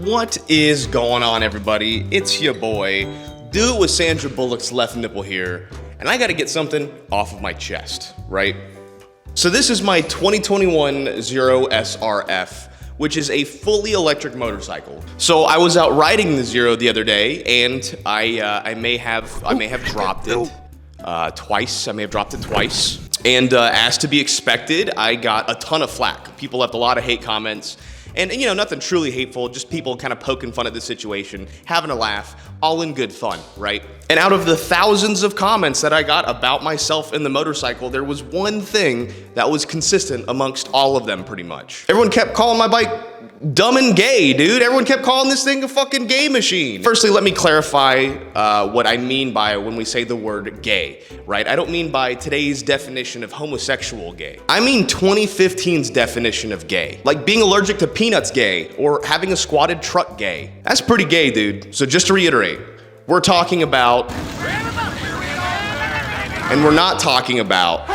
What is going on, everybody? It's your boy, Dude with Sandra Bullock's left nipple here, and I gotta get something off of my chest, right? So this is my 2021 Zero SRF, which is a fully electric motorcycle. So I was out riding the Zero the other day, and I may have dropped it twice. I may have dropped it twice. And as to be expected, I got a ton of flack. People left a lot of hate comments. And you know, nothing truly hateful, just people kind of poking fun at the situation, having a laugh, all in good fun, right? And out of the thousands of comments that I got about myself and the motorcycle, there was one thing that was consistent amongst all of them pretty much. Everyone kept calling my bike dumb and gay, dude. Everyone kept calling this thing a fucking gay machine. Firstly, let me clarify what I mean by when we say the word gay, right? I don't mean by today's definition of homosexual gay. I mean 2015's definition of gay. Like being allergic to peanuts gay, or having a squatted truck gay. That's pretty gay, dude. So just to reiterate, we're talking about, and we're not talking about,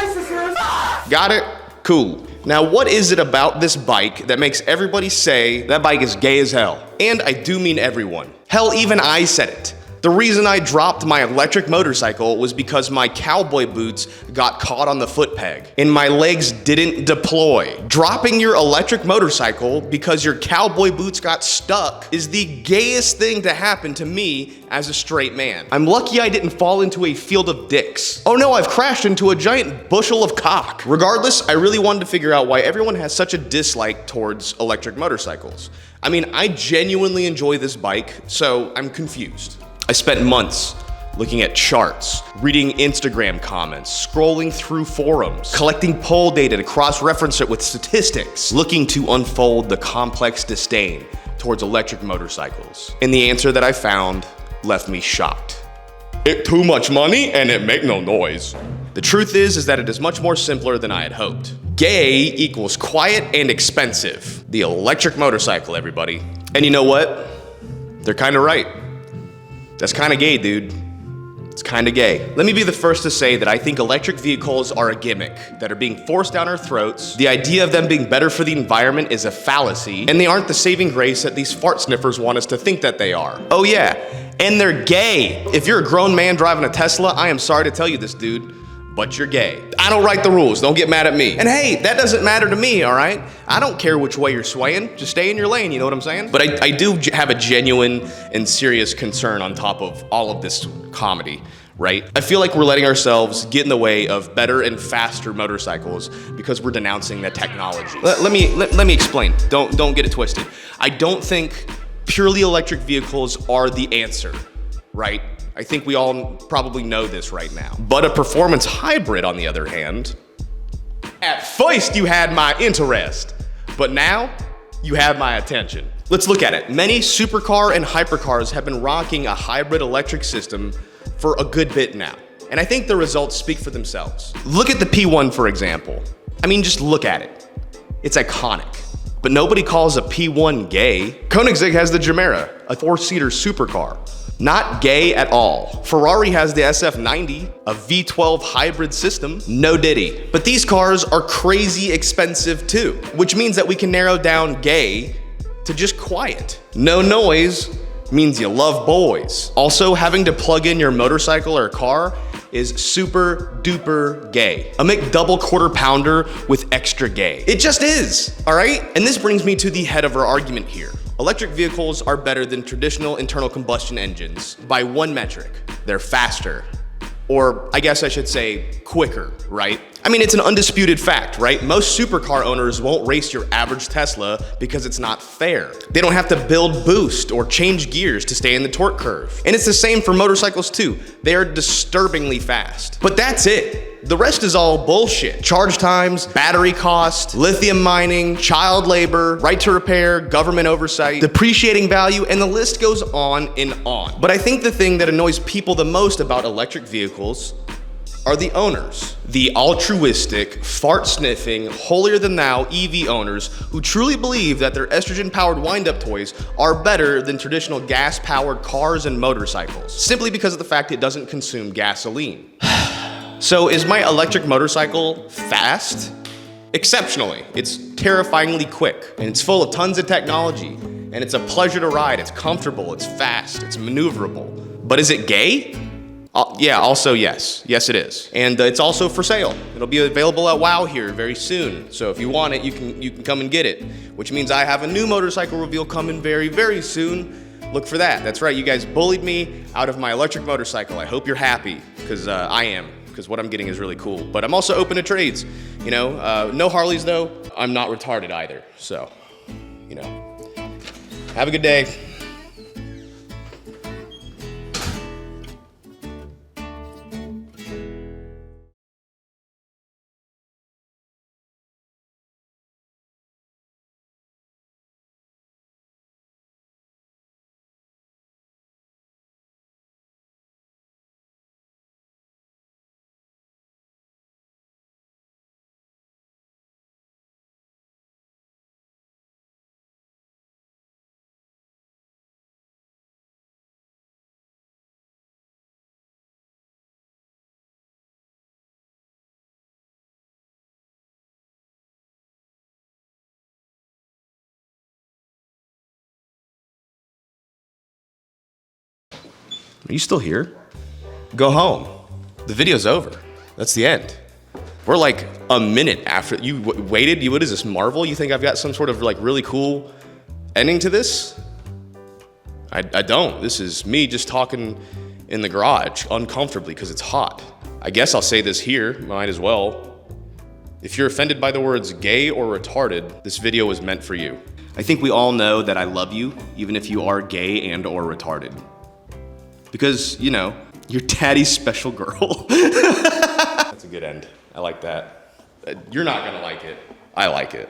got it? Cool. Now, what is it about this bike that makes everybody say that bike is gay as hell? And I do mean everyone. Hell, even I said it. The reason I dropped my electric motorcycle was because my cowboy boots got caught on the foot peg and my legs didn't deploy. Dropping your electric motorcycle because your cowboy boots got stuck is the gayest thing to happen to me as a straight man. I'm lucky I didn't fall into a field of dicks. Oh no, I've crashed into a giant bushel of cock. Regardless, I really wanted to figure out why everyone has such a dislike towards electric motorcycles. I mean, I genuinely enjoy this bike, so I'm confused. I spent months looking at charts, reading Instagram comments, scrolling through forums, collecting poll data to cross-reference it with statistics, looking to unfold the complex disdain towards electric motorcycles. And the answer that I found left me shocked. It too much money and it make no noise. The truth is that it is much more simpler than I had hoped. Gay equals quiet and expensive. The electric motorcycle, everybody. And you know what? They're kind of right. That's kind of gay, dude. It's kind of gay. Let me be the first to say that I think electric vehicles are a gimmick that are being forced down our throats. The idea of them being better for the environment is a fallacy, and they aren't the saving grace that these fart sniffers want us to think that they are. Oh yeah, and they're gay. If you're a grown man driving a Tesla, I am sorry to tell you this, dude, but you're gay. I don't write the rules, don't get mad at me. And hey, that doesn't matter to me, all right? I don't care which way you're swaying, just stay in your lane, you know what I'm saying? But I do have a genuine and serious concern on top of all of this comedy, right? I feel like we're letting ourselves get in the way of better and faster motorcycles because we're denouncing the technology. Let me explain, don't get it twisted. I don't think purely electric vehicles are the answer, right? I think we all probably know this right now. But a performance hybrid, on the other hand, at first you had my interest, but now you have my attention. Let's look at it. Many supercar and hypercars have been rocking a hybrid electric system for a good bit now. And I think the results speak for themselves. Look at the P1, for example. I mean, just look at it. It's iconic. But nobody calls a P1 gay. Koenigsegg has the Gemera, a 4-seater supercar. Not gay at all. Ferrari has the SF90, a V12 hybrid system. No diddy. But these cars are crazy expensive too, which means that we can narrow down gay to just quiet. No noise means you love boys. Also, having to plug in your motorcycle or car is super duper gay. A McDouble quarter pounder with extra gay. It just is, all right? And this brings me to the head of our argument here. Electric vehicles are better than traditional internal combustion engines by one metric. They're faster. Or I guess I should say quicker, right? I mean, it's an undisputed fact, right? Most supercar owners won't race your average Tesla because it's not fair. They don't have to build boost or change gears to stay in the torque curve. And it's the same for motorcycles too. They are disturbingly fast. But that's it. The rest is all bullshit. Charge times, battery cost, lithium mining, child labor, right to repair, government oversight, depreciating value, and the list goes on and on. But I think the thing that annoys people the most about electric vehicles are the owners. The altruistic, fart-sniffing, holier-than-thou EV owners who truly believe that their estrogen-powered wind-up toys are better than traditional gas-powered cars and motorcycles, simply because of the fact it doesn't consume gasoline. So is my electric motorcycle fast? Exceptionally. It's terrifyingly quick, and it's full of tons of technology. and it's a pleasure to ride. It's comfortable, it's fast, it's maneuverable. But is it gay? Yeah, also yes. Yes, it is. And it's also for sale. It'll be available at WOW here very soon. So if you want it, you can come and get it, which means I have a new motorcycle reveal coming very, very soon. Look for that. That's right, you guys bullied me out of my electric motorcycle. I hope you're happy, because I am, because what I'm getting is really cool. But I'm also open to trades, you know. No Harleys though. I'm not retarded either, so, you know. Have a good day. Are you still here? Go home. The video's over. That's the end. We're like a minute after you waited. What is this, Marvel? You think I've got some sort of like really cool ending to this? I don't. This is me just talking in the garage uncomfortably because it's hot. I guess I'll say this here, might as well. If you're offended by the words gay or retarded, this video was meant for you. I think we all know that I love you, even if you are gay and or retarded. Because, you know, you're daddy's special girl. That's a good end. I like that. You're not gonna like it. I like it.